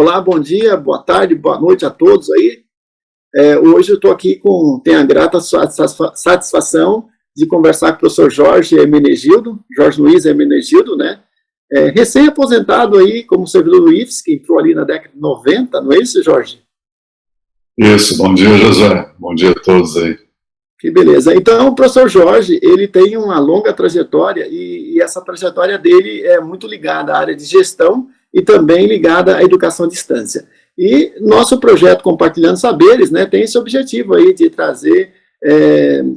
Olá, bom dia, boa tarde, boa noite a todos aí. Hoje eu estou aqui tenho a grata satisfação de conversar com o professor Jorge Luiz Hermenegildo, né? Recém-aposentado aí como servidor do IFES, que entrou ali na década de 90, não é isso, Jorge? Isso, bom dia, José. Bom dia a todos aí. Que beleza. Então, o professor Jorge, ele tem uma longa trajetória e essa trajetória dele é muito ligada à área de gestão e também ligada à educação à distância. E nosso projeto Compartilhando Saberes, né, tem esse objetivo aí de trazer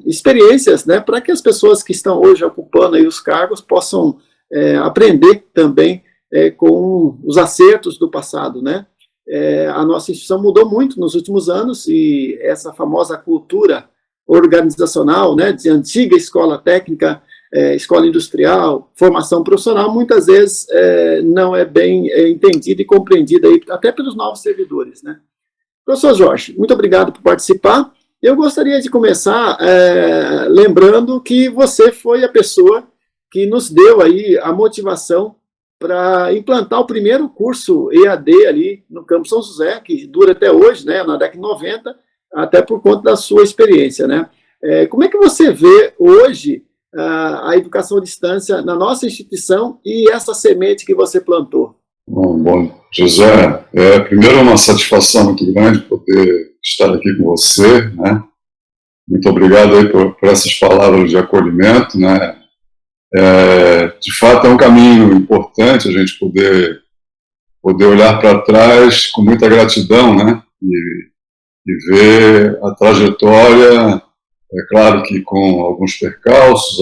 experiências, né, para que as pessoas que estão hoje ocupando aí os cargos possam aprender também com os acertos do passado, né? A nossa instituição mudou muito nos últimos anos e essa famosa cultura organizacional, né, de antiga escola técnica, escola industrial, formação profissional, muitas vezes não é bem entendida e compreendida aí, até pelos novos servidores, né? Professor Jorge, muito obrigado por participar. Eu gostaria de começar lembrando que você foi a pessoa que nos deu aí a motivação para implantar o primeiro curso EAD ali no Campus São José, que dura até hoje, né, na década de 90, até por conta da sua experiência, né? Como é que você vê hoje a educação à distância na nossa instituição e essa semente que você plantou? Bom, José, primeiro uma satisfação muito grande poder estar aqui com você, né? Muito obrigado aí por essas palavras de acolhimento, né? De fato é um caminho importante a gente poder olhar para trás com muita gratidão, né? E ver a trajetória, é claro que com alguns percalços,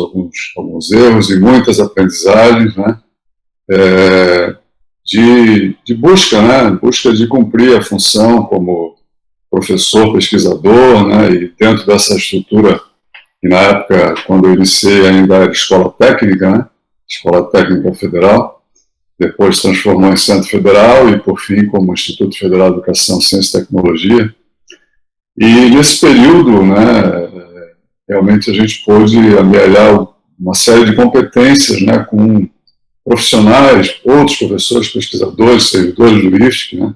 alguns erros e muitas aprendizagens, né, de busca, né, busca de cumprir a função como professor, pesquisador, né, e dentro dessa estrutura, que na época, quando eu iniciei ainda era escola técnica, né, Escola Técnica Federal, depois se transformou em Centro Federal e, por fim, como Instituto Federal de Educação, Ciência e Tecnologia. E nesse período, né, realmente a gente pôde amealhar uma série de competências, né, com profissionais, outros professores, pesquisadores, servidores do IFSC, né,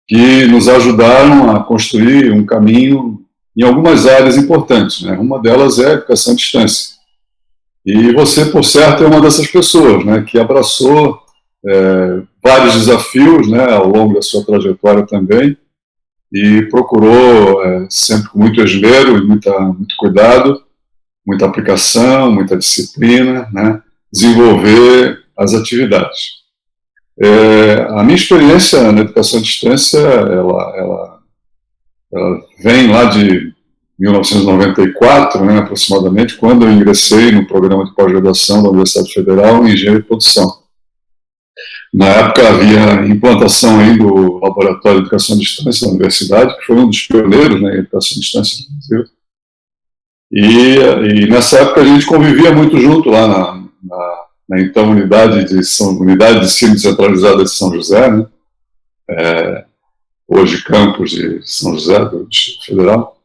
que nos ajudaram a construir um caminho em algumas áreas importantes, né. Uma delas é a educação à distância. E você, por certo, é uma dessas pessoas, né, que abraçou vários desafios, né, ao longo da sua trajetória também, e procurou, sempre com muito esmero e muito cuidado, muita aplicação, muita disciplina, né, desenvolver as atividades. A minha experiência na educação à distância, ela vem lá de 1994, né, aproximadamente, quando eu ingressei no programa de pós-graduação da Universidade Federal em Engenharia de Produção. Na época havia implantação aí do Laboratório de Educação à Distância da Universidade, que foi um dos pioneiros, né, em educação à distância no Brasil. E nessa época a gente convivia muito junto lá na então unidade de ensino descentralizada de São José, né, hoje campus de São José, do Distrito Federal,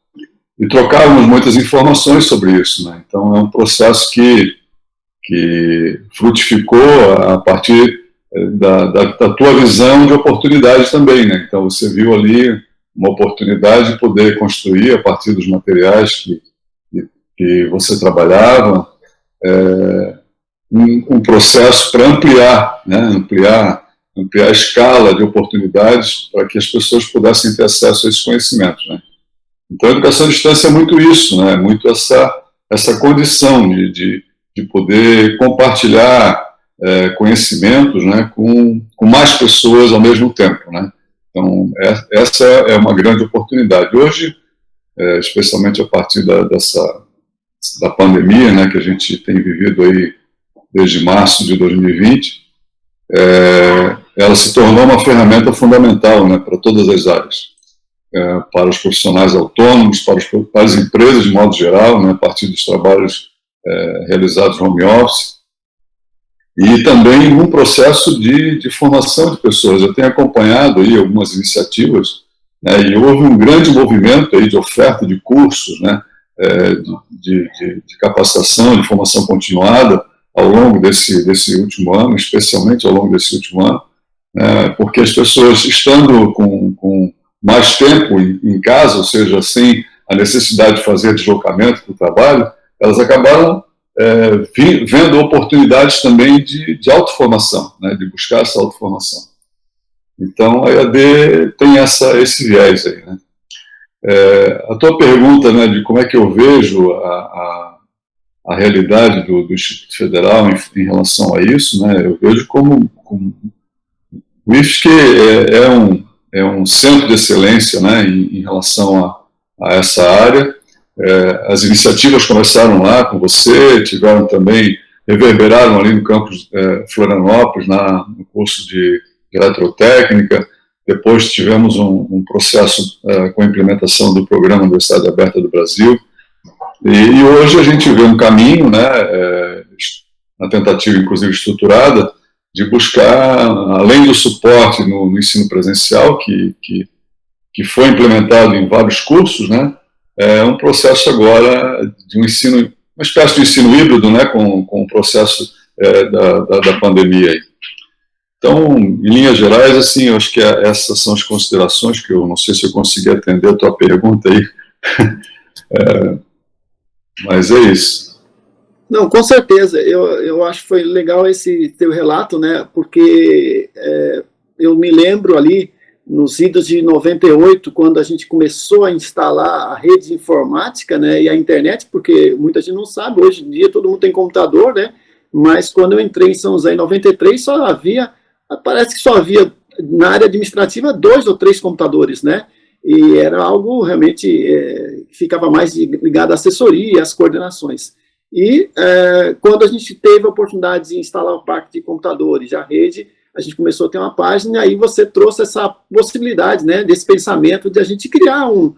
e trocávamos muitas informações sobre isso, né. Então é um processo que frutificou a partir da tua visão de oportunidade também, né? Então você viu ali uma oportunidade de poder construir a partir dos materiais que você trabalhava, um processo para ampliar, né? ampliar a escala de oportunidades para que as pessoas pudessem ter acesso a esses conhecimentos, né? Então a educação à distância é muito isso, né? Muito essa condição de poder compartilhar conhecimentos, né, com mais pessoas ao mesmo tempo, né? Então, essa é uma grande oportunidade. Hoje, especialmente a partir da pandemia, né, que a gente tem vivido aí desde março de 2020, ela se tornou uma ferramenta fundamental, né, para todas as áreas, para os profissionais autônomos, para as empresas de modo geral, né, a partir dos trabalhos realizados home office, e também um processo de formação de pessoas. Eu tenho acompanhado aí algumas iniciativas, né, e houve um grande movimento aí de oferta de cursos, né, de capacitação, de formação continuada ao longo desse último ano, especialmente ao longo desse último ano, né, porque as pessoas, estando com mais tempo em casa, ou seja, sem a necessidade de fazer deslocamento para o trabalho, elas acabaram vendo oportunidades também de autoformação, né, de buscar essa autoformação. Então, a EAD tem esse viés aí, né. A tua pergunta, né, de como é que eu vejo a realidade do Instituto Federal em relação a isso, né, eu vejo como o IFSC é um centro de excelência, né, em relação a essa área. As iniciativas começaram lá com você, tiveram também, reverberaram ali no campus Florianópolis, no curso de eletrotécnica. Depois tivemos um processo com a implementação do programa Universidade Aberta do Brasil. E hoje a gente vê um caminho, né, na tentativa, inclusive, estruturada, de buscar, além do suporte no ensino presencial, que foi implementado em vários cursos, né, um processo agora de um ensino, uma espécie de ensino híbrido, né, com o processo da pandemia aí. Então, em linhas gerais, assim, eu acho que essas são as considerações que eu não sei se eu consegui atender a tua pergunta aí, mas é isso. Não, com certeza, eu acho que foi legal esse teu relato, né, porque eu me lembro ali, nos idos de 98, quando a gente começou a instalar a rede de informática, né, e a internet, porque muita gente não sabe, hoje em dia todo mundo tem computador, né, mas quando eu entrei em São José em 93, parece que só havia, na área administrativa, 2 ou 3 computadores, né, e era algo realmente, ficava mais ligado à assessoria, às coordenações. E quando a gente teve a oportunidade de instalar o parque de computadores, a rede, a gente começou a ter uma página, e aí você trouxe essa possibilidade, né, desse pensamento de a gente criar um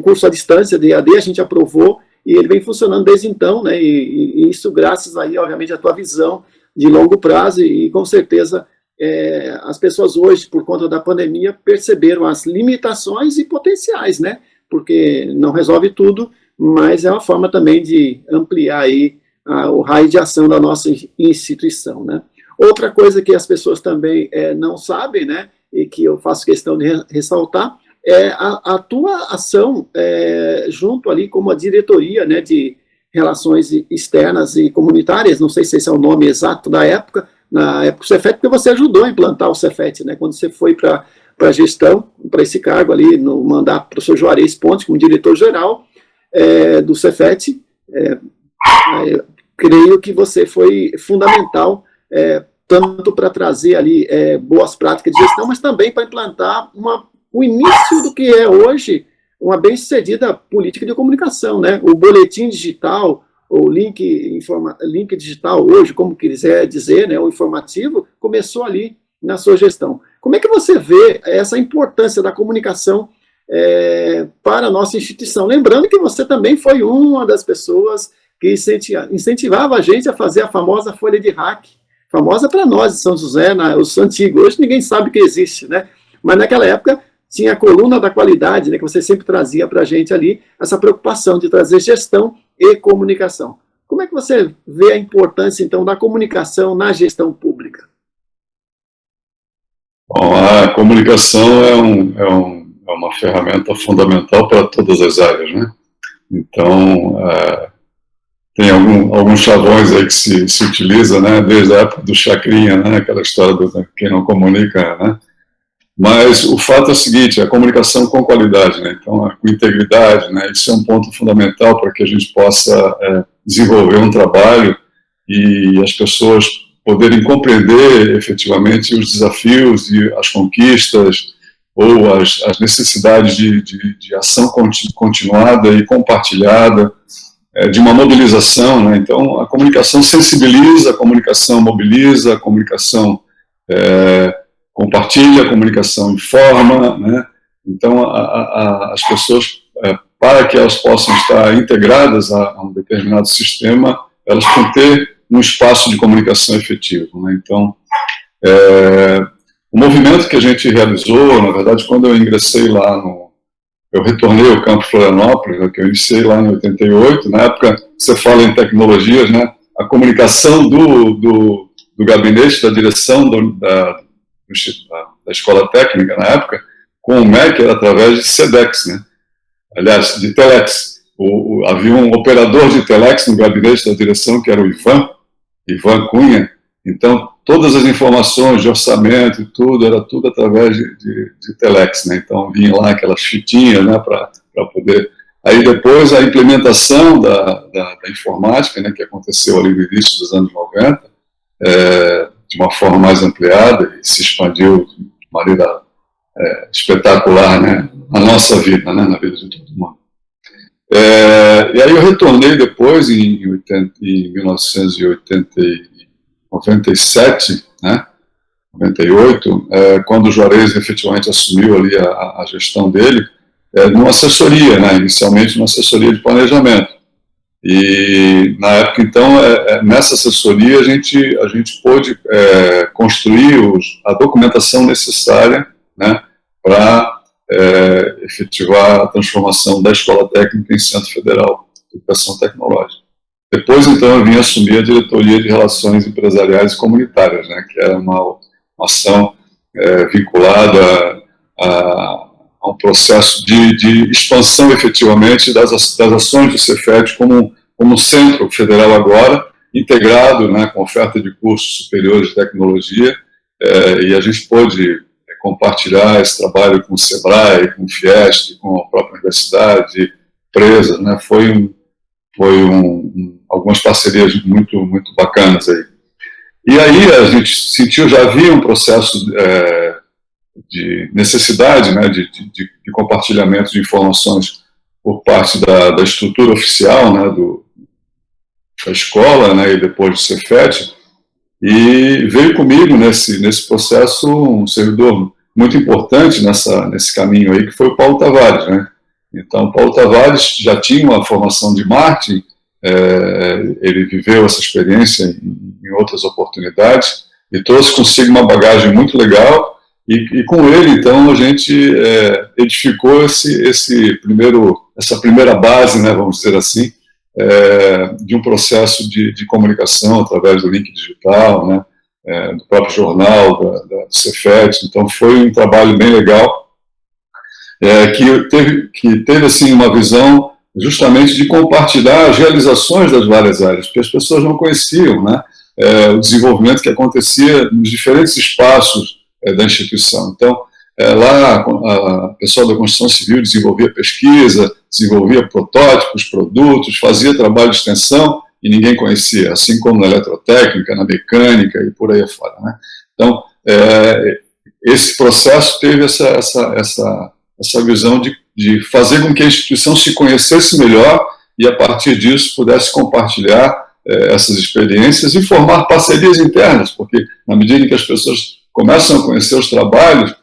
curso à distância de EAD, a gente aprovou, e ele vem funcionando desde então, né, e isso graças aí, obviamente, à tua visão de longo prazo, e com certeza as pessoas hoje, por conta da pandemia, perceberam as limitações e potenciais, né, porque não resolve tudo, mas é uma forma também de ampliar aí o raio de ação da nossa instituição, né. Outra coisa que as pessoas também não sabem, né, e que eu faço questão de ressaltar, é a tua ação junto ali como a diretoria, né, de relações externas e comunitárias, não sei se esse é o nome exato da época, na época do Cefet, porque você ajudou a implantar o Cefet, né, quando você foi para a gestão, para esse cargo ali, no mandato do professor Juarez Pontes, como diretor-geral do Cefet, creio que você foi fundamental, tanto para trazer ali boas práticas de gestão, mas também para implantar o início do que é hoje uma bem-sucedida política de comunicação, né? O boletim digital, o link digital hoje, como quiser dizer, né, o informativo, começou ali na sua gestão. Como é que você vê essa importância da comunicação para a nossa instituição? Lembrando que você também foi uma das pessoas que incentivava a gente a fazer a famosa folha de hack, famosa para nós de São José, os antigos. Hoje ninguém sabe que existe, né? Mas naquela época tinha a coluna da qualidade, né, que você sempre trazia para a gente ali, essa preocupação de trazer gestão e comunicação. Como é que você vê a importância, então, da comunicação na gestão pública? Bom, a comunicação é uma ferramenta fundamental para todas as áreas, né? Então, tem alguns chavões aí que se utiliza, né, desde a época do Chacrinha, né, aquela história do quem não comunica, né? Mas o fato é o seguinte, a comunicação com qualidade, né, então, com integridade, né, isso é um ponto fundamental para que a gente possa desenvolver um trabalho e as pessoas poderem compreender efetivamente os desafios e as conquistas ou as necessidades de ação continuada e compartilhada, de uma mobilização, né? Então, a comunicação sensibiliza, a comunicação mobiliza, a comunicação compartilha, a comunicação informa, né? Então, as pessoas, para que elas possam estar integradas a um determinado sistema, elas têm que ter um espaço de comunicação efetivo, né? Então, o movimento que a gente realizou, na verdade, quando eu ingressei lá eu retornei ao Campo Florianópolis, né, que eu iniciei lá em 88, na época, você fala em tecnologias, né, a comunicação do gabinete, da direção da escola técnica na época, com o MEC era através de SEDEX, né? Aliás, de Telex. Havia um operador de Telex no gabinete da direção, que era o Ivan Cunha. Então, todas as informações de orçamento e tudo, era tudo através de Telex, né? Então, vinha lá aquelas fitinhas, né, para poder... Aí, depois, a implementação da informática, né, que aconteceu ali no início dos anos 90, de uma forma mais ampliada, e se expandiu de maneira espetacular, né, na nossa vida, né, na vida de todo mundo. E aí eu retornei depois, em 1997, né, 98, quando o Juarez efetivamente assumiu ali a gestão dele, numa assessoria, né, inicialmente numa assessoria de planejamento. E na época, então, nessa assessoria a gente pôde construir a documentação necessária, né, para efetivar a transformação da Escola Técnica em Centro Federal de Educação Tecnológica. Depois, então, eu vim assumir a diretoria de Relações Empresariais e Comunitárias, né, que era uma ação vinculada a um processo de expansão, efetivamente, das ações do Cefet como centro federal agora, integrado, né, com oferta de cursos superiores de tecnologia, e a gente pôde compartilhar esse trabalho com o SEBRAE, com o FIEST, com a própria universidade, empresas, né? Algumas parcerias muito, muito bacanas aí. E aí a gente sentiu, já havia um processo de necessidade, né, de compartilhamento de informações por parte da estrutura oficial, né, da escola, né, e depois do Cefet, e veio comigo nesse processo um servidor muito importante nesse caminho aí, que foi o Paulo Tavares, né? Então, o Paulo Tavares já tinha uma formação de marketing, ele viveu essa experiência em outras oportunidades e trouxe consigo uma bagagem muito legal, e com ele, então, a gente edificou essa primeira base, né, vamos dizer assim, de um processo de comunicação através do link digital, né, do próprio jornal, do Cefet. Então foi um trabalho bem legal, que teve assim, uma visão justamente de compartilhar as realizações das várias áreas, porque as pessoas não conheciam, né, o desenvolvimento que acontecia nos diferentes espaços da instituição. Então, lá, a pessoal da construção civil desenvolvia pesquisa, desenvolvia protótipos, produtos, fazia trabalho de extensão e ninguém conhecia, assim como na eletrotécnica, na mecânica e por aí afora, né? Então, esse processo teve essa visão de fazer com que a instituição se conhecesse melhor e, a partir disso, pudesse compartilhar essas experiências e formar parcerias internas, porque, na medida em que as pessoas começam a conhecer os trabalhos,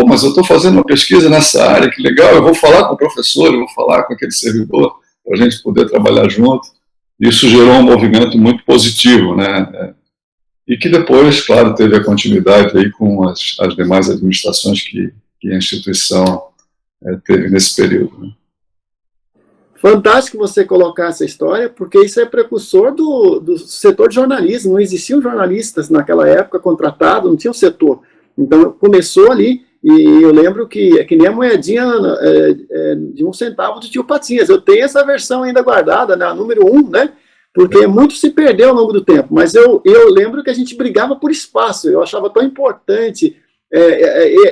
mas eu estou fazendo uma pesquisa nessa área, que legal, eu vou falar com o professor, eu vou falar com aquele servidor, para a gente poder trabalhar junto. Isso gerou um movimento muito positivo, né? E que depois, claro, teve a continuidade aí com as demais administrações que a instituição teve nesse período, né? Fantástico você colocar essa história, porque isso é precursor do setor de jornalismo. Não existiam jornalistas naquela época contratados, não tinha um setor. Então, começou ali, e eu lembro que é que nem a moedinha de 1 centavo do tio Patinhas. Eu tenho essa versão ainda guardada, né, a número 1, né, porque muito se perdeu ao longo do tempo. Mas eu lembro que a gente brigava por espaço. Eu achava tão importante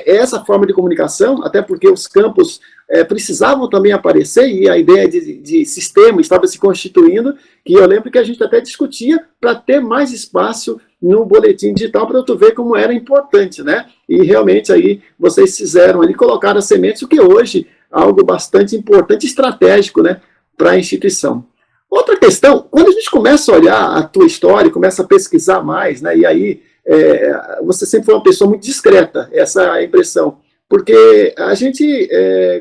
essa forma de comunicação, até porque os campos precisavam também aparecer, e a ideia de sistema estava se constituindo, que eu lembro que a gente até discutia para ter mais espaço no boletim digital, para tu ver como era importante, né? E realmente aí vocês fizeram ali, colocaram as sementes, o que hoje é algo bastante importante, estratégico, né, para a instituição. Outra questão, quando a gente começa a olhar a tua história, começa a pesquisar mais, né, e aí você sempre foi uma pessoa muito discreta, essa é a impressão, porque a gente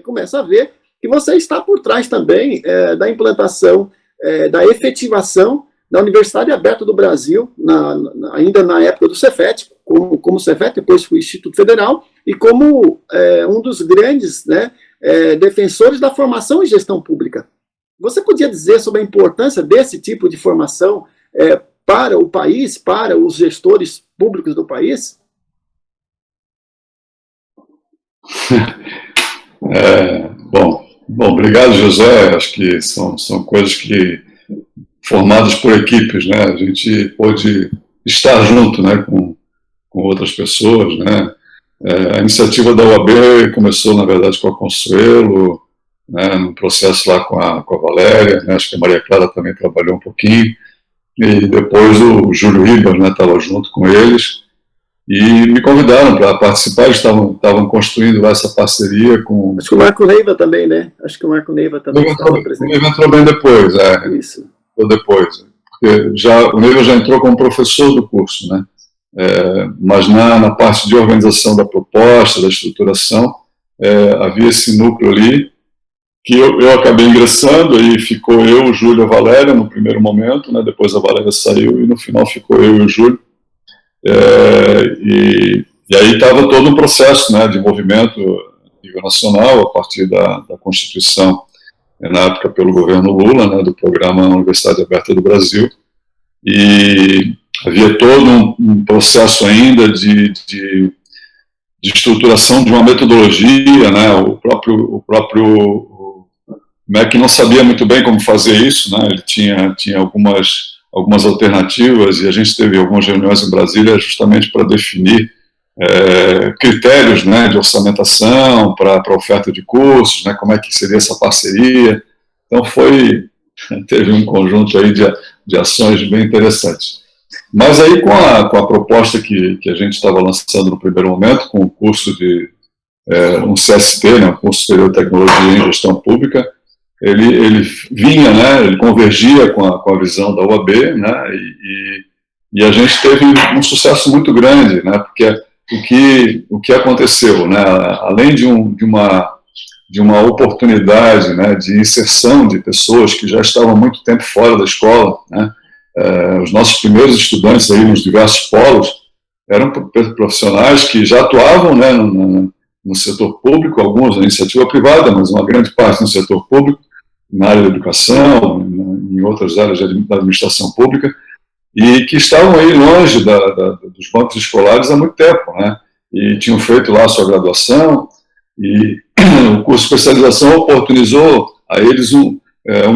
começa a ver que você está por trás também da implantação, da efetivação da Universidade Aberta do Brasil, ainda na época do Cefet, como Cefet, depois foi o Instituto Federal, e como um dos grandes, né, defensores da formação em gestão pública. Você podia dizer sobre a importância desse tipo de formação para o país, para os gestores públicos do país? Bom, obrigado, José. Acho que são coisas que formadas por equipes, né? A gente pôde estar junto, né, com outras pessoas, né? A iniciativa da UAB começou, na verdade, com a Consuelo, né, no processo lá com a Valéria, né? Acho que a Maria Clara também trabalhou um pouquinho, e depois o Júlio Ribas, né, estava junto com eles, e me convidaram para participar. Eles estavam construindo lá essa parceria com... Acho que o Marco Neiva também, né? Acho que o Marco Neiva também estava presente. O Neiva entrou bem depois, Isso. Depois, porque o Neiva já entrou como professor do curso, né? Mas na parte de organização da proposta, da estruturação, havia esse núcleo ali, que eu acabei ingressando, aí ficou eu, o Júlio e a Valéria no primeiro momento, né? Depois a Valéria saiu, e no final ficou eu e o Júlio. E aí estava todo um processo, né, de movimento a nível nacional, a partir da Constituição, na época pelo governo Lula, né, do programa Universidade Aberta do Brasil, e havia todo um processo ainda de estruturação de uma metodologia, né, o próprio MEC não sabia muito bem como fazer isso, né, ele tinha algumas alternativas, e a gente teve algumas reuniões em Brasília justamente para definir critérios, né, de orçamentação para oferta de cursos, né, como é que seria essa parceria. Então teve um conjunto aí de ações bem interessantes. Mas aí com a proposta que a gente estava lançando no primeiro momento, com o curso de um CSP, né, um curso superior de tecnologia em gestão pública, ele vinha, né, ele convergia com a visão da UAB, né, e a gente teve um sucesso muito grande, né, porque o que aconteceu, né, além de uma oportunidade, né, de inserção de pessoas que já estavam há muito tempo fora da escola, né, os nossos primeiros estudantes aí nos diversos polos eram profissionais que já atuavam, né, no setor público, alguns na iniciativa privada, mas uma grande parte no setor público, na área da educação, em outras áreas da administração pública, e que estavam aí longe dos bancos escolares há muito tempo, né? E tinham feito lá a sua graduação, e o curso de especialização oportunizou a eles um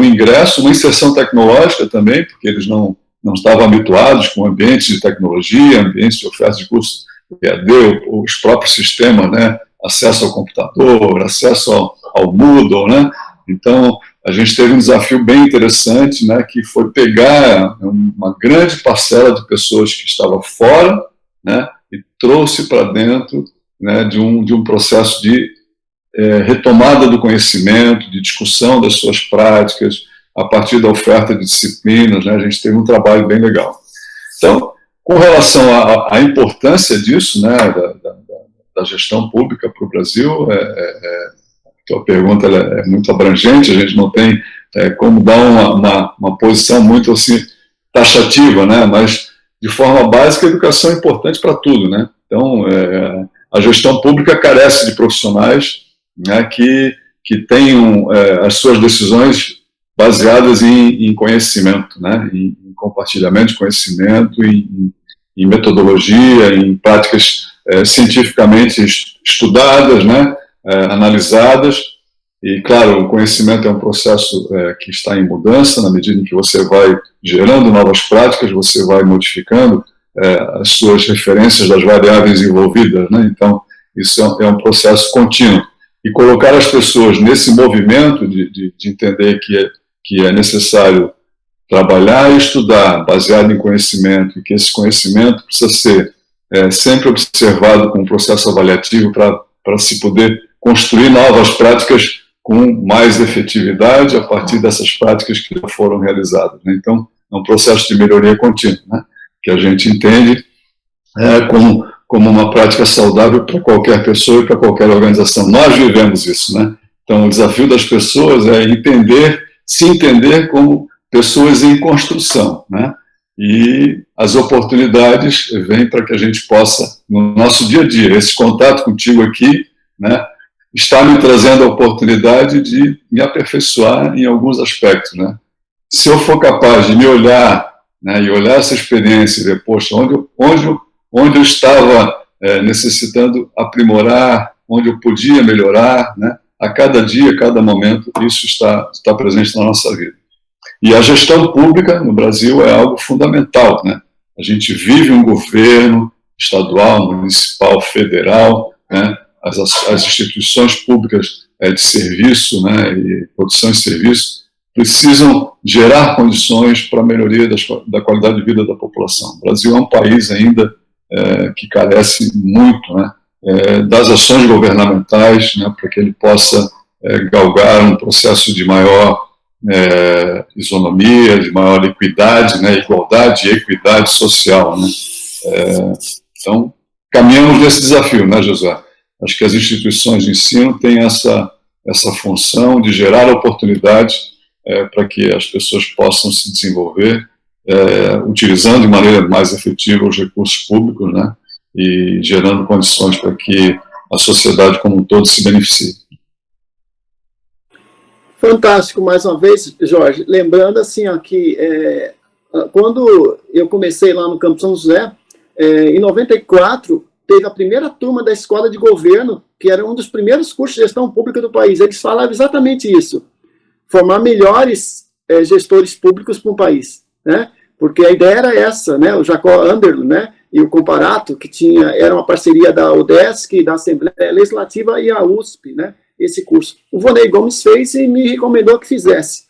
ingresso, uma inserção tecnológica também, porque eles não estavam habituados com ambientes de tecnologia, ambientes de oferta de cursos EAD, os próprios sistemas, né? Acesso ao computador, acesso ao Moodle, né? Então, a gente teve um desafio bem interessante, né, que foi pegar uma grande parcela de pessoas que estavam fora, né, e trouxe para dentro, né, de um processo de retomada do conhecimento, de discussão das suas práticas, a partir da oferta de disciplinas, né, a gente teve um trabalho bem legal. Então, com relação à importância disso, né, da gestão pública para o Brasil, a pergunta é muito abrangente, a gente não tem como dar uma posição muito assim, taxativa, né? Mas, de forma básica, a educação é importante para tudo, né? Então, a gestão pública carece de profissionais, né, que tenham as suas decisões baseadas em conhecimento, né? Em compartilhamento de conhecimento, em metodologia, em práticas cientificamente estudadas, né? Analisadas, e claro, o conhecimento é um processo que está em mudança, na medida em que você vai gerando novas práticas, você vai modificando as suas referências das variáveis envolvidas, né? Então, isso é um processo contínuo, e colocar as pessoas nesse movimento de entender que é necessário trabalhar e estudar baseado em conhecimento, e que esse conhecimento precisa ser sempre observado com um processo avaliativo para se poder construir novas práticas com mais efetividade a partir dessas práticas que já foram realizadas, né? Então, é um processo de melhoria contínua, né, que a gente entende como uma prática saudável para qualquer pessoa e para qualquer organização. Nós vivemos isso, né? Então, o desafio das pessoas é se entender como pessoas em construção, né? E as oportunidades vêm para que a gente possa, no nosso dia a dia, esse contato contigo aqui, né, está me trazendo a oportunidade de me aperfeiçoar em alguns aspectos, né? Se eu for capaz de me olhar, né, e olhar essa experiência e ver, poxa, onde eu estava necessitando aprimorar onde eu podia melhorar, né? A cada dia, a cada momento, isso está presente na nossa vida. E a gestão pública no Brasil é algo fundamental, né? A gente vive um governo estadual, municipal, federal, né? As instituições públicas de serviço, né, e produção de serviço precisam gerar condições para a melhoria da qualidade de vida da população. O Brasil é um país ainda que carece muito, né, das ações governamentais, né, para que ele possa galgar um processo de maior isonomia, de maior equidade, né, igualdade e equidade social, né. Então, caminhamos nesse desafio, né, José? Acho que as instituições de ensino têm essa função de gerar oportunidades para que as pessoas possam se desenvolver, utilizando de maneira mais efetiva os recursos públicos, né, e gerando condições para que a sociedade como um todo se beneficie. Fantástico, mais uma vez, Jorge. Lembrando assim, ó, que quando eu comecei lá no Campo São José, em 94, teve a primeira turma da escola de governo, que era um dos primeiros cursos de gestão pública do país. Eles falavam exatamente isso, formar melhores gestores públicos para o país, né? Porque a ideia era essa, né? O Jacó Anderlo, né, e o Comparato, que era uma parceria da UDESC, da Assembleia Legislativa e a USP, né, esse curso. O Vonei Gomes fez e me recomendou que fizesse.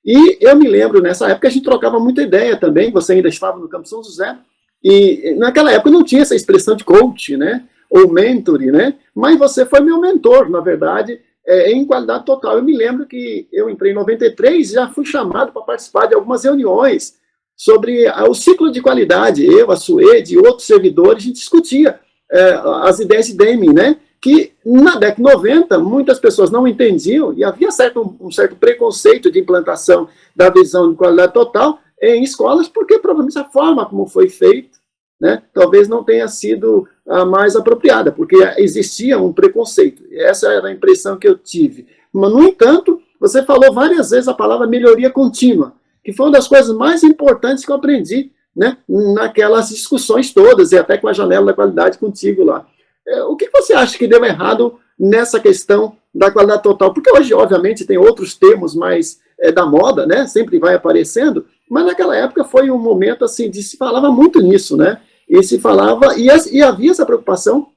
E eu me lembro, nessa época, a gente trocava muita ideia também, você ainda estava no Campo São José, e naquela época não tinha essa expressão de coach, né, ou mentor, né, mas você foi meu mentor, na verdade, em qualidade total. Eu me lembro que eu entrei em 93 e já fui chamado para participar de algumas reuniões sobre o ciclo de qualidade. Eu, a Suede e outros servidores, a gente discutia as ideias de Deming, né, que na década de 90 muitas pessoas não entendiam e havia um certo preconceito de implantação da visão de qualidade total em escolas, porque provavelmente a forma como foi feito, né, talvez não tenha sido a mais apropriada, porque existia um preconceito. Essa era a impressão que eu tive. Mas, no entanto, você falou várias vezes a palavra melhoria contínua, que foi uma das coisas mais importantes que eu aprendi, né, naquelas discussões todas, e até com a janela da qualidade contigo lá. O que você acha que deu errado nessa questão da qualidade total? Porque hoje, obviamente, tem outros termos mais da moda, né, sempre vai aparecendo, mas naquela época foi um momento assim, de se falava muito nisso, né? E se falava, e havia essa preocupação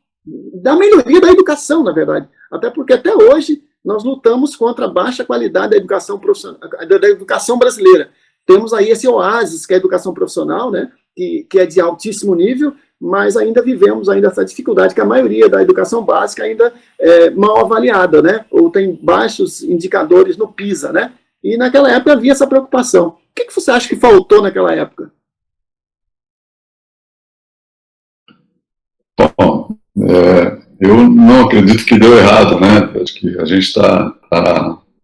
da melhoria da educação, na verdade. Até porque até hoje nós lutamos contra a baixa qualidade da educação profissional, da educação brasileira. Temos aí esse oásis, que é a educação profissional, né? Que é de altíssimo nível, mas ainda vivemos ainda essa dificuldade que a maioria da educação básica ainda é mal avaliada, né? Ou tem baixos indicadores no PISA, né? E naquela época havia essa preocupação. O que você acha que faltou naquela época? Bom, eu não acredito que deu errado, né? Acho que a gente está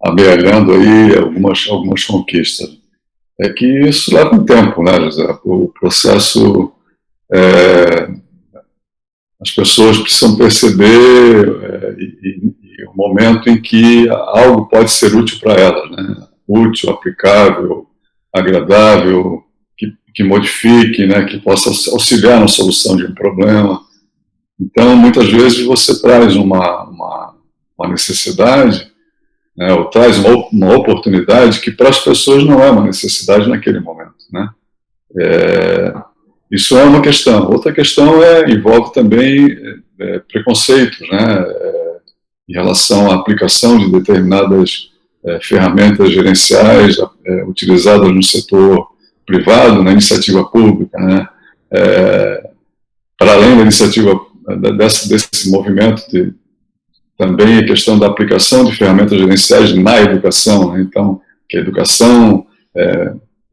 amealhando aí algumas conquistas. É que isso leva um tempo, né, José? O processo, as pessoas precisam perceber e o momento em que algo pode ser útil para elas, né? Útil, aplicável, agradável, que modifique, né? Que possa auxiliar na solução de um problema. Então, muitas vezes você traz uma necessidade, né, ou traz uma oportunidade que para as pessoas não é uma necessidade naquele momento, né? Isso é uma questão. Outra questão envolve também preconceitos, né, em relação à aplicação de determinadas ferramentas gerenciais utilizadas no setor privado, na iniciativa pública, né? Para além da iniciativa desse movimento, também a questão da aplicação de ferramentas gerenciais na educação, né? Então, que a educação,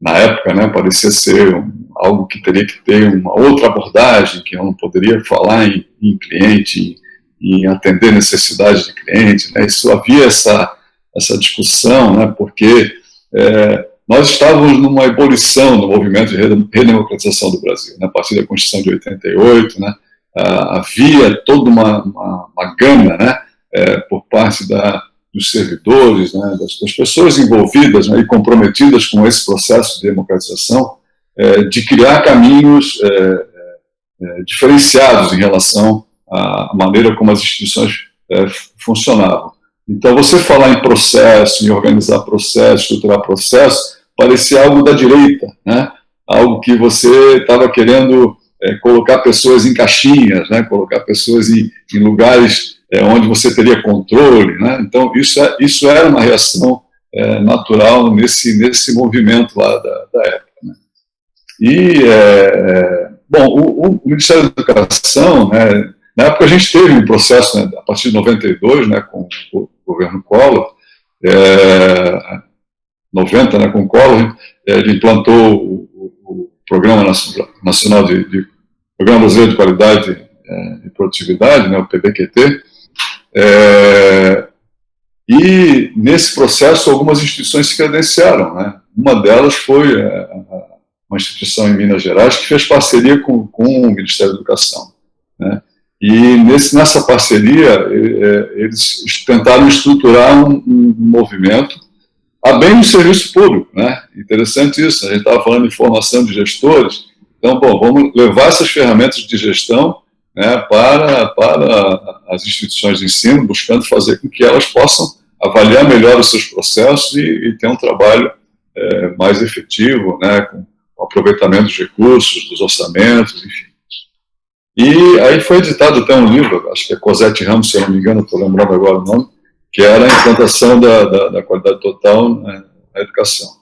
na época, né, parecia ser algo que teria que ter uma outra abordagem, que eu não poderia falar em cliente, em atender necessidades de cliente, né? Isso havia essa discussão, né, porque nós estávamos numa ebulição do movimento de redemocratização do Brasil, né, a partir da Constituição de 88, né, havia toda uma gama, né, por parte dos servidores, né, das pessoas envolvidas, né, e comprometidas com esse processo de democratização, de criar caminhos diferenciados em relação à maneira como as instituições funcionavam. Então, você falar em processo, em organizar processo, estruturar processo, parecia algo da direita, né? Algo que você estava querendo colocar pessoas em caixinhas, né? Colocar pessoas em lugares onde você teria controle, né? Então, isso era uma reação natural nesse movimento lá da época. Né? E, bom, o Ministério da Educação, né, na época a gente teve um processo, né, a partir de 92, né, com o governo Collor, 90, né, com o Collor, ele implantou o Programa Nacional Programa Brasileiro de Qualidade e Produtividade, né, o PBQT, e nesse processo algumas instituições se credenciaram, né? Uma delas foi uma instituição em Minas Gerais que fez parceria com o Ministério da Educação, né? E nessa parceria eles tentaram estruturar um movimento a bem do serviço público, né? Interessante isso, a gente estava falando de formação de gestores, então, bom, vamos levar essas ferramentas de gestão, né, para as instituições de ensino, buscando fazer com que elas possam avaliar melhor os seus processos e ter um trabalho mais efetivo, né, com o aproveitamento dos recursos, dos orçamentos, enfim. E aí foi editado até um livro, acho que é Cosette Ramos, se eu não me engano, estou lembrando agora o nome, que era a implantação da qualidade total na educação.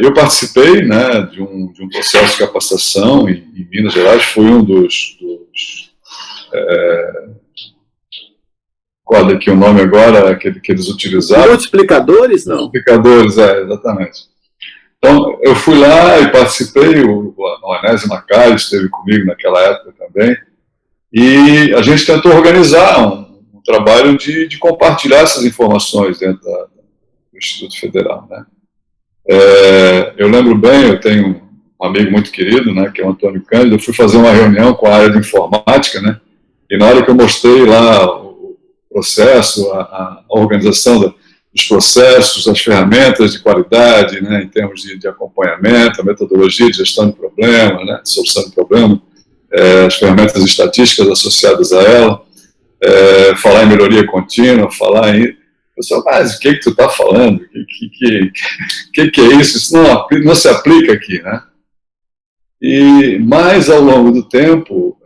Eu participei, né, de um processo de capacitação em Minas Gerais, fui um dos qual aqui o nome agora, aquele que eles utilizaram. Multiplicadores, não? Multiplicadores, exatamente. Então, eu fui lá e participei, o Anésio Macari esteve comigo naquela época também, e a gente tentou organizar um trabalho de compartilhar essas informações dentro do Instituto Federal, né? Eu lembro bem, eu tenho um amigo muito querido, né, que é o Antônio Cândido, eu fui fazer uma reunião com a área de informática, né, e na hora que eu mostrei lá o processo, a organização dos processos, as ferramentas de qualidade, né, em termos de acompanhamento, a metodologia de gestão de problema, né, de solução de problema, as ferramentas estatísticas associadas a ela, falar em melhoria contínua, falar em... Pessoal, mas o que tu está falando? O que é isso? Isso não se aplica aqui, né? Mas, ao longo do tempo,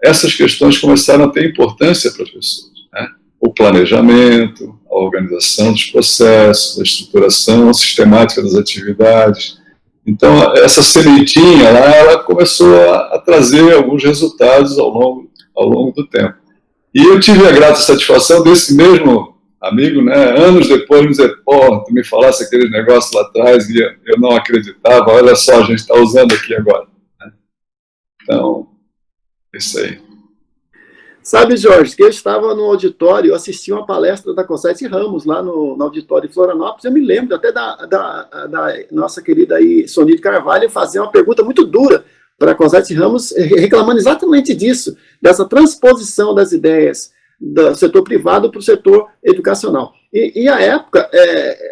essas questões começaram a ter importância para as pessoas, né? O planejamento, a organização dos processos, a estruturação sistemática das atividades. Então, essa sementinha lá, ela começou a trazer alguns resultados ao longo do tempo. E eu tive a grata satisfação desse mesmo amigo, né, anos depois, me dizer, pô, tu me falasse aquele negócio lá atrás e eu não acreditava, olha só, a gente está usando aqui agora. Então, isso aí. Sabe, Jorge, que eu estava no auditório, eu assisti uma palestra da Cosette Ramos, lá no auditório de Florianópolis, eu me lembro até da nossa querida aí, Sonia de Carvalho, fazer uma pergunta muito dura para a Cosette Ramos, reclamando exatamente disso, dessa transposição das ideias do setor privado para o setor educacional. E à época,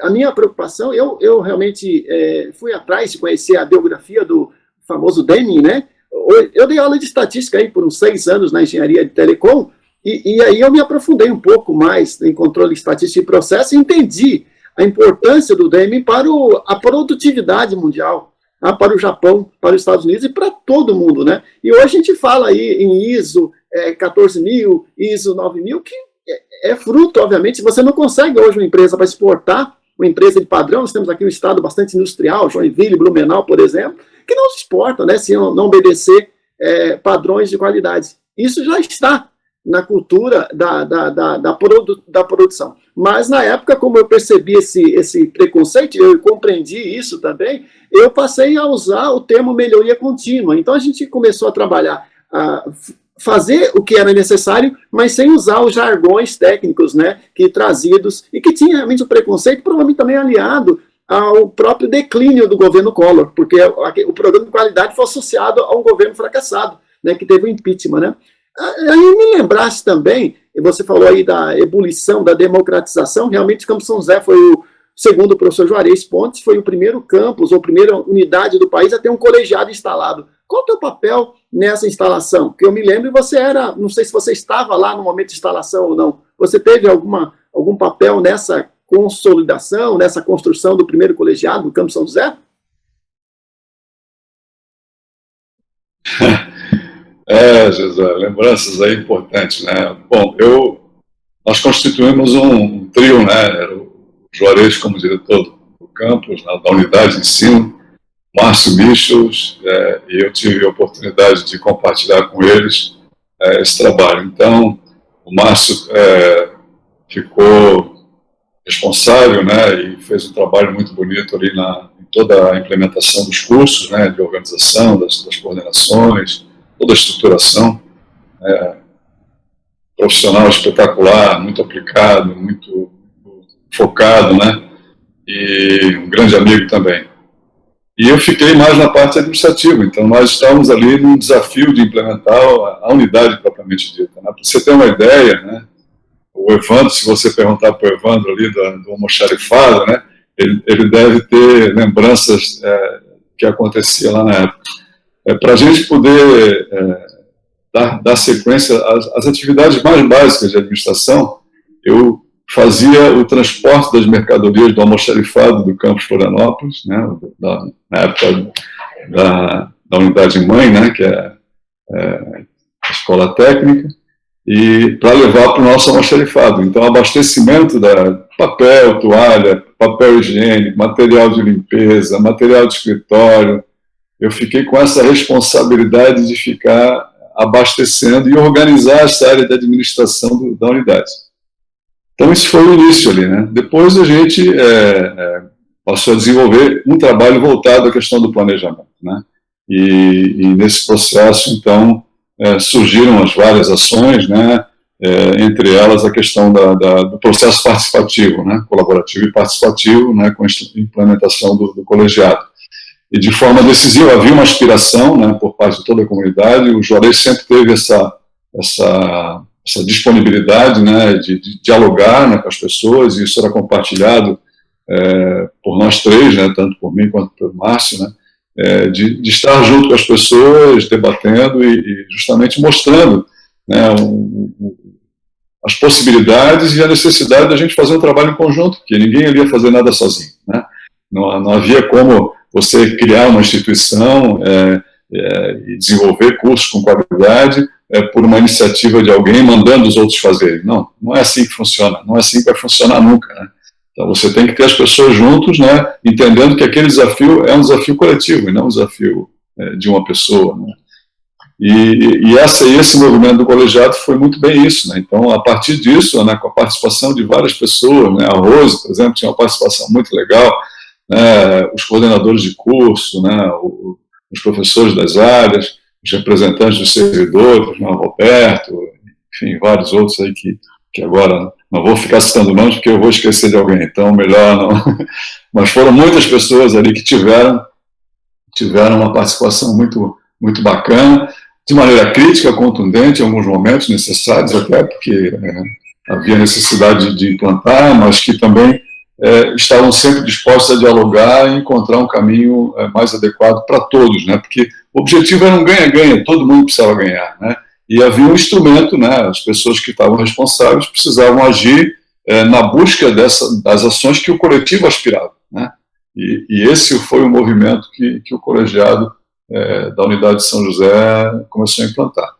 a minha preocupação, eu realmente fui atrás de conhecer a biografia do famoso Deming, né? Eu dei aula de estatística aí por uns 6 anos na engenharia de telecom, e aí eu me aprofundei um pouco mais em controle estatístico e processo e entendi a importância do Deming para a produtividade mundial, para o Japão, para os Estados Unidos e para todo mundo, né? E hoje a gente fala aí em ISO 14.000, ISO 9.000, que é fruto, obviamente, você não consegue hoje uma empresa para exportar, uma empresa de padrão, nós temos aqui um estado bastante industrial, Joinville, Blumenau, por exemplo, que não se exporta, né, se não obedecer padrões de qualidade. Isso já está na cultura da produção. Mas, na época, como eu percebi esse preconceito, eu compreendi isso também, eu passei a usar o termo melhoria contínua. Então, a gente começou a trabalhar, a fazer o que era necessário, mas sem usar os jargões técnicos, né, que trazidos, e que tinha realmente o preconceito, provavelmente também aliado ao próprio declínio do governo Collor, porque o programa de qualidade foi associado a um governo fracassado, né, que teve o impeachment, né. Aí me lembrasse também, você falou aí da ebulição, da democratização, realmente o Campo São José foi segundo o professor Juarez Pontes, foi o primeiro campus, ou primeira unidade do país a ter um colegiado instalado Qual o teu papel nessa instalação? Porque eu me lembro, você era, não sei se você estava lá no momento de instalação ou não, você teve algum papel nessa consolidação, nessa construção do primeiro colegiado do Campo São José? José, lembranças aí importantes, né? Bom, nós constituímos um trio, né? Era o Juarez como diretor do campus, né, da unidade de ensino, Márcio Michels, e eu tive a oportunidade de compartilhar com eles esse trabalho. Então, o Márcio ficou responsável, né, e fez um trabalho muito bonito ali em toda a implementação dos cursos, né, de organização, das coordenações, toda a estruturação. Profissional espetacular, muito aplicado, muito focado, né, e um grande amigo também. E eu fiquei mais na parte administrativa, então nós estávamos ali num desafio de implementar a unidade propriamente dita. Né? Para você ter uma ideia, né, o Evandro, se você perguntar para o Evandro ali do almoxarifado, né, ele deve ter lembranças que acontecia lá na época. Para a gente poder dar sequência às atividades mais básicas de administração, eu fazia o transporte das mercadorias do almoxarifado do campus Florianópolis, né, na época da unidade mãe, né, que é a escola técnica, e para levar para o nosso almoxarifado. Então, abastecimento da papel, toalha, papel higiênico, material de limpeza, material de escritório. Eu fiquei com essa responsabilidade de ficar abastecendo e organizar essa área de administração da unidade. Então, isso foi o início ali, né? Depois a gente passou a desenvolver um trabalho voltado à questão do planejamento, né? E nesse processo, então, surgiram as várias ações, né? Entre elas a questão do processo participativo, né? Colaborativo e participativo, né? Com a implementação do colegiado. E de forma decisiva havia uma aspiração, né, por parte de toda a comunidade. O Juarez sempre teve essa disponibilidade, né, de dialogar, né, com as pessoas, e isso era compartilhado por nós três, né, tanto por mim quanto pelo Márcio, né, de estar junto com as pessoas, debatendo e justamente mostrando, né, as possibilidades e a necessidade da gente fazer um trabalho em conjunto, porque ninguém ia fazer nada sozinho, né? Não havia como você criar uma instituição e desenvolver cursos com qualidade por uma iniciativa de alguém mandando os outros fazerem. Não é assim que funciona, não é assim que vai funcionar nunca, né? Então você tem que ter as pessoas juntos, né, entendendo que aquele desafio é um desafio coletivo e não um desafio de uma pessoa, né? E esse movimento do colegiado foi muito bem isso, né? Então, a partir disso, né, com a participação de várias pessoas, né, a Rose, por exemplo, tinha uma participação muito legal, né, os coordenadores de curso, né, os professores das áreas, os representantes dos servidores, né, o Roberto, enfim, vários outros aí que agora não vou ficar citando nomes porque eu vou esquecer de alguém, então melhor não. Mas foram muitas pessoas ali que tiveram uma participação muito, muito bacana, de maneira crítica, contundente, em alguns momentos necessários, até porque havia necessidade de implantar, mas que também estavam sempre dispostos a dialogar e encontrar um caminho mais adequado para todos, né? Porque o objetivo era um ganha-ganha, todo mundo precisava ganhar, né? E havia um instrumento, né? As pessoas que estavam responsáveis precisavam agir na busca das ações que o coletivo aspirava, né? E esse foi o movimento que o colegiado da unidade de São José começou a implantar.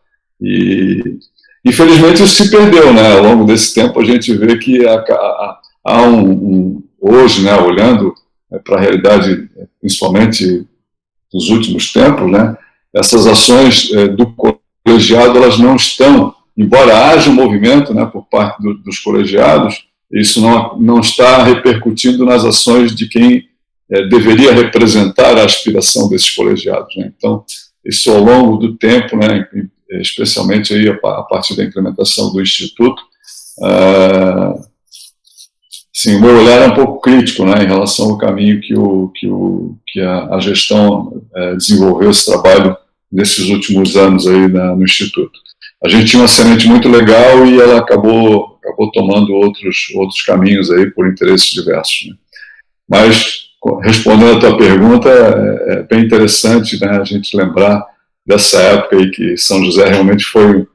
E infelizmente isso se perdeu, né? Ao longo desse tempo a gente vê que há hoje, né, olhando para a realidade, principalmente dos últimos tempos, né, essas ações do colegiado, elas não estão, embora haja um movimento, né, por parte dos colegiados, isso não está repercutindo nas ações de quem deveria representar a aspiração desses colegiados, né? Então, isso ao longo do tempo, né, especialmente aí a partir da implementação do Instituto, sim, o meu olhar é um pouco crítico, né, em relação ao caminho que a gestão desenvolveu esse trabalho nesses últimos anos aí no Instituto. A gente tinha uma semente muito legal e ela acabou tomando outros caminhos aí por interesses diversos, né? Mas, respondendo a tua pergunta, é bem interessante, né, a gente lembrar dessa época aí, que São José realmente foi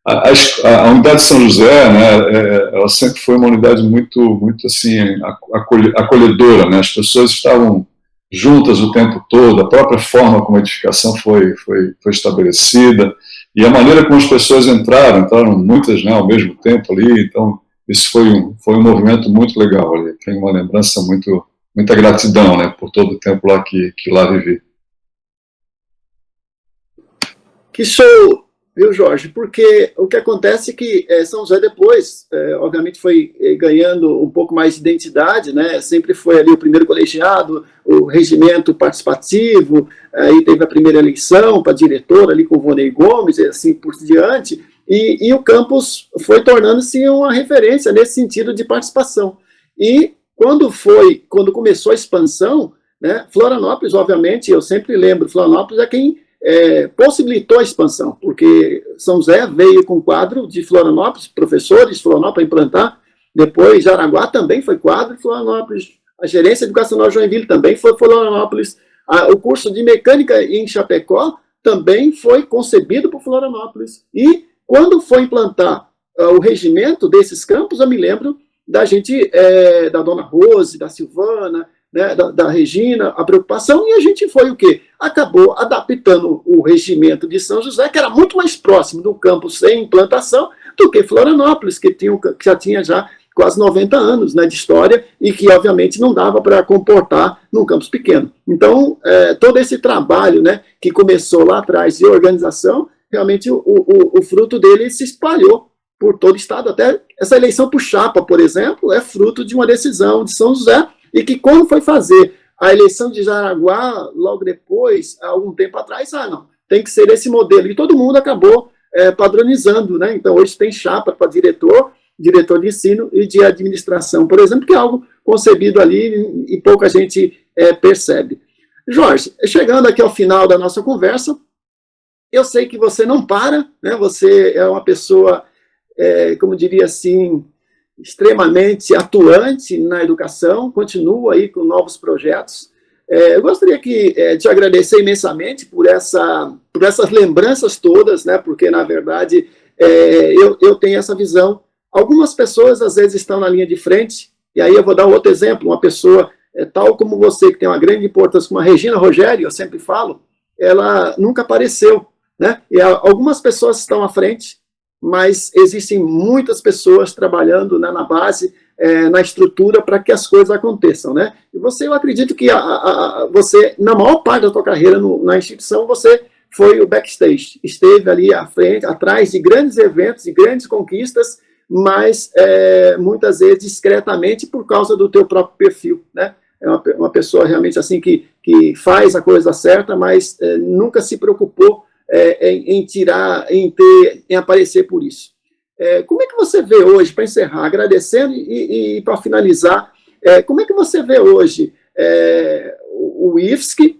a unidade de São José, né, ela sempre foi uma unidade muito assim, acolhedora, né, as pessoas estavam juntas o tempo todo, a própria forma como a edificação foi estabelecida, e a maneira como as pessoas entraram muitas, né, ao mesmo tempo ali, então isso foi um movimento muito legal ali, tem uma lembrança muita gratidão, né, por todo o tempo lá que lá vivi. Que show, viu, Jorge? Porque o que acontece é que São José depois, obviamente, foi ganhando um pouco mais de identidade, né? Sempre foi ali o primeiro colegiado, o regimento participativo, aí teve a primeira eleição para diretor ali com o Vonei Gomes, e assim por diante, e o campus foi tornando-se uma referência nesse sentido de participação. E quando começou a expansão, né, Florianópolis, obviamente, eu sempre lembro, Florianópolis é quem possibilitou a expansão, porque São José veio com quadro de Florianópolis, professores de Florianópolis para implantar, depois Jaraguá também foi quadro de Florianópolis, a gerência educacional Joinville também foi Florianópolis, o curso de mecânica em Chapecó também foi concebido por Florianópolis, e quando foi implantar o regimento desses campos, eu me lembro da gente, da dona Rose, da Silvana, né, da Regina, a preocupação, e a gente foi o quê? Acabou adaptando o regimento de São José, que era muito mais próximo do campus sem implantação do que Florianópolis, que já tinha quase 90 anos, né, de história, e que obviamente não dava para comportar num campus pequeno. Então, todo esse trabalho, né, que começou lá atrás de organização, realmente o fruto dele se espalhou por todo o estado. Até essa eleição por chapa, por exemplo, é fruto de uma decisão de São José, e que quando foi fazer a eleição de Jaraguá, logo depois, há algum tempo atrás, não, tem que ser esse modelo. E todo mundo acabou padronizando, né? Então, hoje tem chapa para diretor de ensino e de administração, por exemplo, que é algo concebido ali e pouca gente percebe. Jorge, chegando aqui ao final da nossa conversa, eu sei que você não para, né? Você é uma pessoa, como diria assim, extremamente atuante na educação, continua aí com novos projetos. Eu gostaria de te agradecer imensamente por essas lembranças todas, né, porque, na verdade, eu tenho essa visão. Algumas pessoas, às vezes, estão na linha de frente, e aí eu vou dar outro exemplo, uma pessoa tal como você, que tem uma grande importância, como a Regina Rogério, eu sempre falo, ela nunca apareceu, né, e algumas pessoas estão à frente, mas existem muitas pessoas trabalhando, né, na base, na estrutura, para que as coisas aconteçam, né? E eu acredito que você, na maior parte da sua carreira na instituição, você foi o backstage, esteve ali à frente, atrás de grandes eventos e grandes conquistas, mas muitas vezes discretamente por causa do teu próprio perfil, né? É uma pessoa realmente assim que faz a coisa certa, mas nunca se preocupou em aparecer por isso. Como é que você vê hoje, para encerrar, agradecendo e para finalizar, como é que você vê hoje o IFSC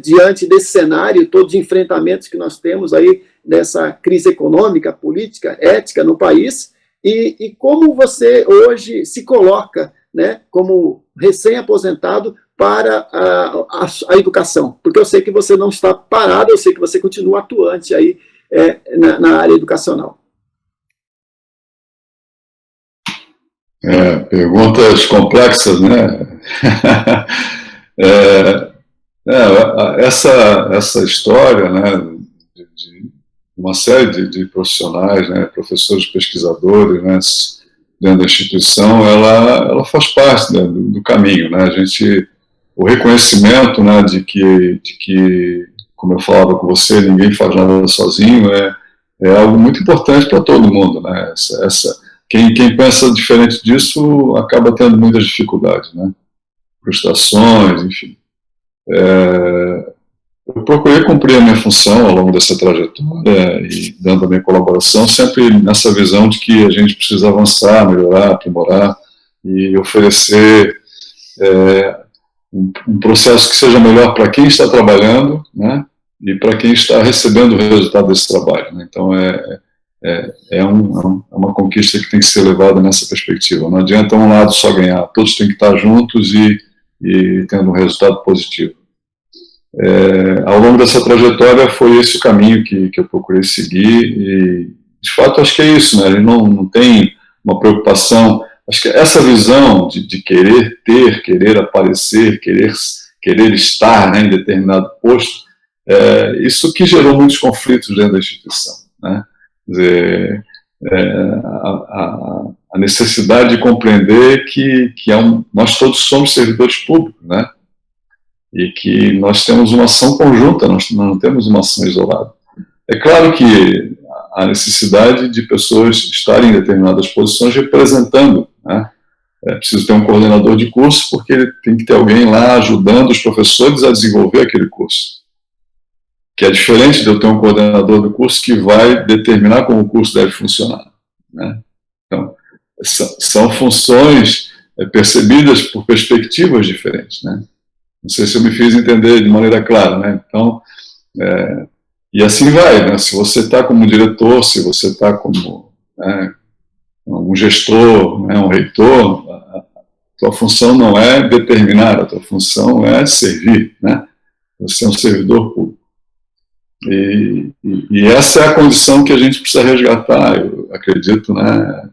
diante desse cenário todo de enfrentamentos que nós temos aí, dessa crise econômica, política, ética no país, e como você hoje se coloca, né, como recém-aposentado, para a educação, porque eu sei que você não está parado, eu sei que você continua atuante aí na área educacional. Perguntas complexas, né? Essa história, né, de uma série de profissionais, né, professores, pesquisadores, né, dentro da instituição, ela faz parte, né, do caminho, né? O reconhecimento, né, de que, como eu falava com você, ninguém faz nada sozinho, é algo muito importante para todo mundo, né? Quem pensa diferente disso acaba tendo muitas dificuldades, né? Frustrações, enfim. Eu procurei cumprir a minha função ao longo dessa trajetória e dando a minha colaboração, sempre nessa visão de que a gente precisa avançar, melhorar, aprimorar e oferecer um processo que seja melhor para quem está trabalhando, né, e para quem está recebendo o resultado desse trabalho, né? Então é uma conquista que tem que ser levada nessa perspectiva. Não adianta um lado só ganhar, todos têm que estar juntos e tendo um resultado positivo. Ao longo dessa trajetória foi esse o caminho que eu procurei seguir e, de fato, acho que é isso, né? Ele não tem uma preocupação, acho que essa visão de querer ter, querer aparecer, querer estar, né, em determinado posto, isso que gerou muitos conflitos dentro da instituição, né? Quer dizer, a necessidade de compreender que nós todos somos servidores públicos, né? E que nós temos uma ação conjunta, nós não temos uma ação isolada. É claro que há necessidade de pessoas estarem em determinadas posições representando, né? É preciso ter um coordenador de curso, porque ele tem que ter alguém lá ajudando os professores a desenvolver aquele curso. Que é diferente de eu ter um coordenador do curso que vai determinar como o curso deve funcionar, né? Então, são funções percebidas por perspectivas diferentes, né? Não sei se eu me fiz entender de maneira clara, né? Então, e assim vai, né? Se você está como diretor, se você está como, né, um gestor, né, um reitor, a tua função não é determinar, a tua função é servir, né? Você é um servidor público. E essa é a condição que a gente precisa resgatar, eu acredito, né,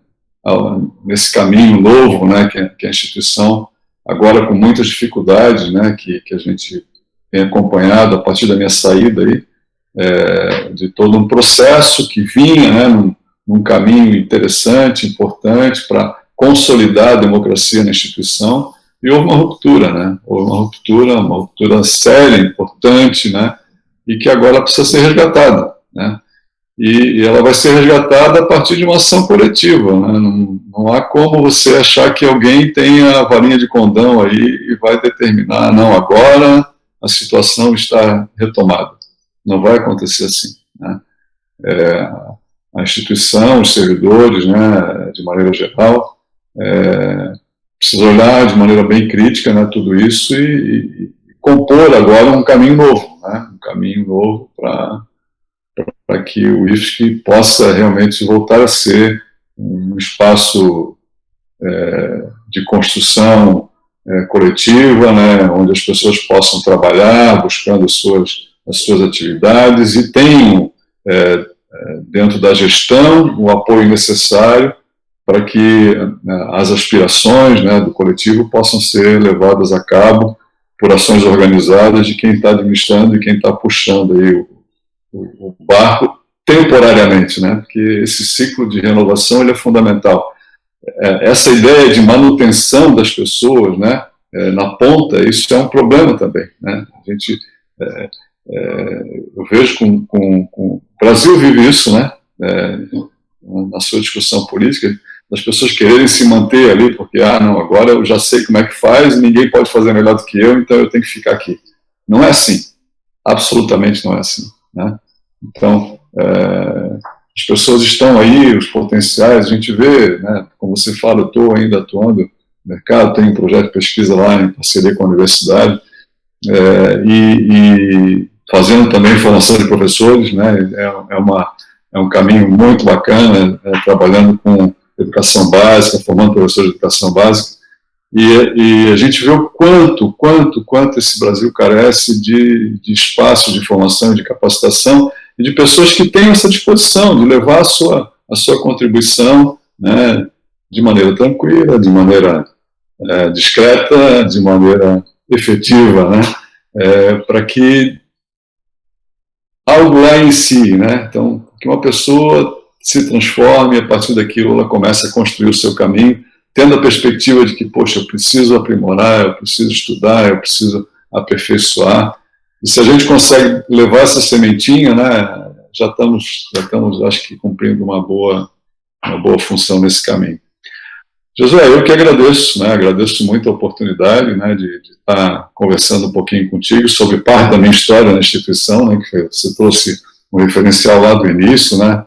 nesse caminho novo, né, que a instituição, agora com muitas dificuldades, né, que a gente tem acompanhado a partir da minha saída aí, de todo um processo que vinha, né, num caminho interessante, importante, para consolidar a democracia na instituição, e houve uma ruptura, né, uma ruptura séria, importante, né, e que agora precisa ser resgatada, né? E ela vai ser resgatada a partir de uma ação coletiva, né? Não há como você achar que alguém tenha a varinha de condão aí e vai determinar, não, agora a situação está retomada. Não vai acontecer assim, né? A instituição, os servidores, né, de maneira geral, precisa olhar de maneira bem crítica, né, tudo isso e compor agora um caminho novo, né? Um caminho novo para que o IFSC possa realmente voltar a ser um espaço de construção coletiva, né? Onde as pessoas possam trabalhar, buscando as suas atividades e tenham, dentro da gestão, o apoio necessário para que as aspirações, né, do coletivo possam ser levadas a cabo por ações organizadas de quem está administrando e quem está puxando aí o barco temporariamente, né? Porque esse ciclo de renovação ele é fundamental. Essa ideia de manutenção das pessoas, né, na ponta, isso é um problema também, né? A gente, eu vejo o Brasil vive isso, né? Na sua discussão política, das pessoas quererem se manter ali, porque, não, agora eu já sei como é que faz, ninguém pode fazer melhor do que eu, então eu tenho que ficar aqui. Não é assim. Absolutamente não é assim, né? Então, as pessoas estão aí, os potenciais, a gente vê, né, como você fala, eu estou ainda atuando no mercado, tenho um projeto de pesquisa lá em parceria com a universidade, e fazendo também formação de professores, né, é um caminho muito bacana, trabalhando com educação básica, formando professores de educação básica, e a gente vê o quanto esse Brasil carece de espaço de formação e de capacitação e de pessoas que tenham essa disposição de levar a sua contribuição, né, de maneira tranquila, de maneira discreta, de maneira efetiva, né, para que algo lá em si, né, então, que uma pessoa se transforme e a partir daquilo ela comece a construir o seu caminho, tendo a perspectiva de que, poxa, eu preciso aprimorar, eu preciso estudar, eu preciso aperfeiçoar. E se a gente consegue levar essa sementinha, né, já estamos, acho que, cumprindo uma boa função nesse caminho. Josué, eu que agradeço, né, agradeço muito a oportunidade, né, de estar conversando um pouquinho contigo sobre parte da minha história na instituição, né, que você trouxe um referencial lá do início, né,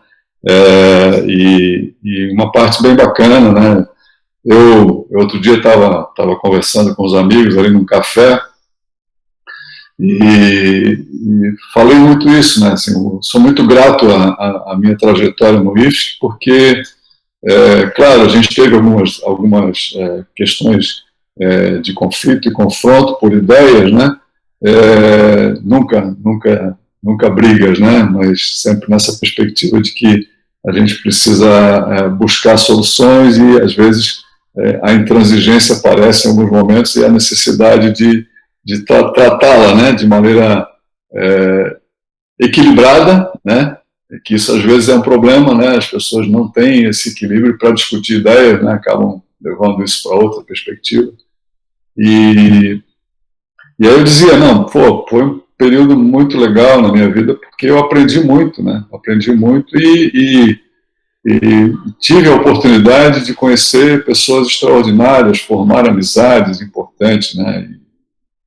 e uma parte bem bacana, né. Eu outro dia estava conversando com os amigos ali num café e falei muito isso, né, assim, sou muito grato à minha trajetória no IFSC, porque, claro, a gente teve algumas questões de conflito e confronto por ideias, né, nunca brigas, né? Mas sempre nessa perspectiva de que a gente precisa buscar soluções e, às vezes, a intransigência aparece em alguns momentos e a necessidade de tratá-la, né? De maneira equilibrada, né? Que isso, às vezes, é um problema, né? As pessoas não têm esse equilíbrio para discutir ideias, né? Acabam levando isso para outra perspectiva. E aí eu dizia, não, pô, foi um período muito legal na minha vida, porque eu aprendi muito, né? Aprendi muito e tive a oportunidade de conhecer pessoas extraordinárias, formar amizades importantes, né?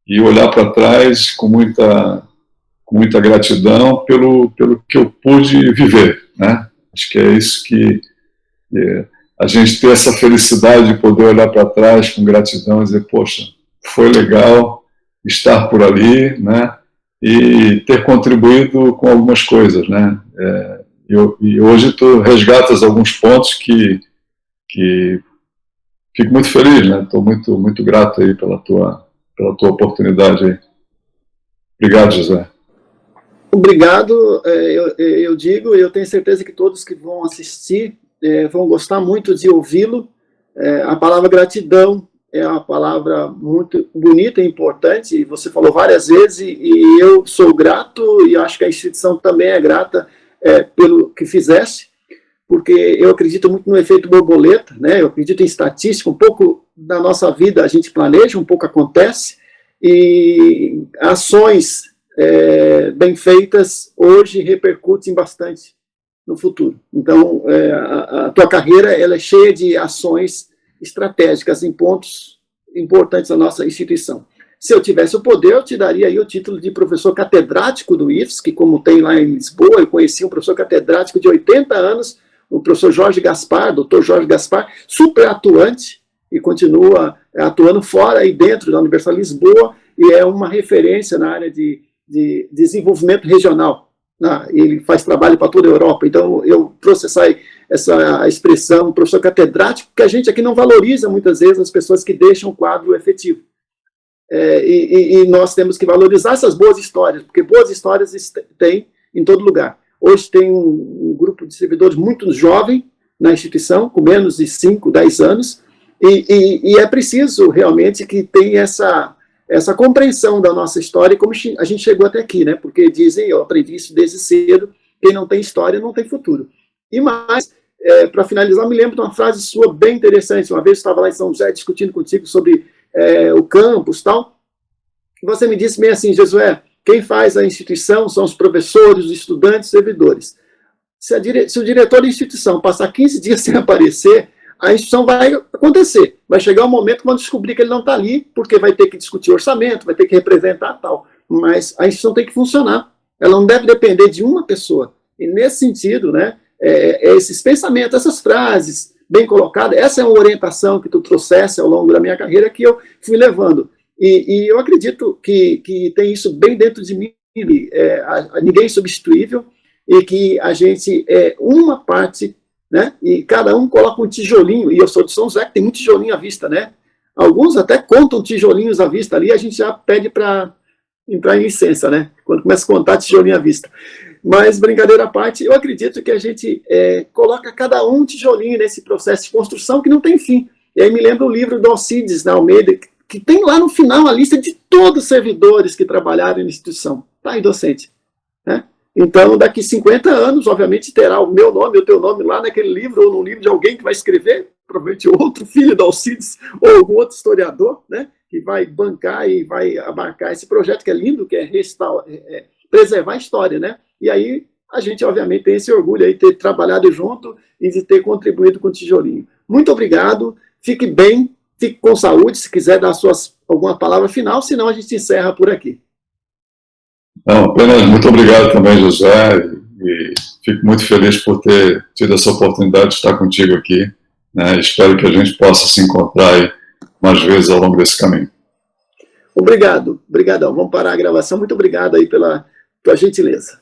E olhar para trás com muita gratidão pelo que eu pude viver, né? Acho que é isso que a gente ter essa felicidade de poder olhar para trás com gratidão e dizer, poxa, foi legal estar por ali, né? E ter contribuído com algumas coisas, né? E hoje tu resgatas alguns pontos que fico muito feliz, né? Estou muito grato aí pela tua oportunidade aí. Obrigado, José. Obrigado, eu digo, e eu tenho certeza que todos que vão assistir vão gostar muito de ouvi-lo. A palavra gratidão é uma palavra muito bonita e importante, e você falou várias vezes, e eu sou grato, e acho que a instituição também é grata pelo que fizeste, porque eu acredito muito no efeito borboleta, né? Eu acredito em estatística, um pouco da nossa vida a gente planeja, um pouco acontece, e ações bem feitas hoje repercutem bastante no futuro. Então, a tua carreira ela é cheia de ações estratégicas em pontos importantes da nossa instituição. Se eu tivesse o poder, eu te daria aí o título de professor catedrático do IFES, que como tem lá em Lisboa, eu conheci um professor catedrático de 80 anos, o professor Jorge Gaspar, doutor Jorge Gaspar, super atuante, e continua atuando fora e dentro da Universidade de Lisboa, e é uma referência na área de desenvolvimento regional. Ele faz trabalho para toda a Europa, então eu trouxe essa expressão, professor catedrático, que a gente aqui não valoriza muitas vezes as pessoas que deixam o quadro efetivo. E nós temos que valorizar essas boas histórias, porque boas histórias tem em todo lugar. Hoje tem um grupo de servidores muito jovem na instituição, com menos de 5, 10 anos, e é preciso realmente que tenha essa compreensão da nossa história e como a gente chegou até aqui, né? Porque dizem, eu aprendi isso desde cedo, quem não tem história não tem futuro. E mais, para finalizar, me lembro de uma frase sua bem interessante. Uma vez eu estava lá em São José discutindo contigo sobre o campus e tal, e você me disse bem assim, Josué, quem faz a instituição são os professores, os estudantes, os servidores. Se o diretor da instituição passar 15 dias sem aparecer, a instituição vai acontecer. Vai chegar um momento que vão descobrir que ele não está ali, porque vai ter que discutir orçamento, vai ter que representar tal. Mas a instituição tem que funcionar. Ela não deve depender de uma pessoa. E nesse sentido, né, esses pensamentos, essas frases bem colocadas, essa é uma orientação que tu trouxesse ao longo da minha carreira que eu fui levando. E eu acredito que tem isso bem dentro de mim, ninguém é substituível, e que a gente é uma parte, né, e cada um coloca um tijolinho, e eu sou de São José, que tem muito tijolinho à vista, né? Alguns até contam tijolinhos à vista ali, a gente já pede para entrar em licença, né? Quando começa a contar tijolinho à vista. Mas, brincadeira à parte, eu acredito que a gente coloca cada um tijolinho nesse processo de construção que não tem fim. E aí me lembra o livro do Alcides, da Almeida, que tem lá no final a lista de todos os servidores que trabalharam na instituição. Tá aí, docente. Né? Então, daqui 50 anos, obviamente, terá o meu nome, o teu nome lá naquele livro, ou no livro de alguém que vai escrever, provavelmente outro filho do Alcides, ou algum outro historiador, né, que vai bancar e vai abarcar esse projeto que é lindo, que é preservar a história, né? E aí a gente, obviamente, tem esse orgulho aí de ter trabalhado junto e de ter contribuído com o tijolinho. Muito obrigado, fique bem, fique com saúde, se quiser dar alguma palavra final, senão a gente encerra por aqui. Não, apenas muito obrigado também, José, e fico muito feliz por ter tido essa oportunidade de estar contigo aqui, né? Espero que a gente possa se encontrar aí mais vezes ao longo desse caminho. Obrigadão. Vamos parar a gravação. Muito obrigado aí pela tua gentileza.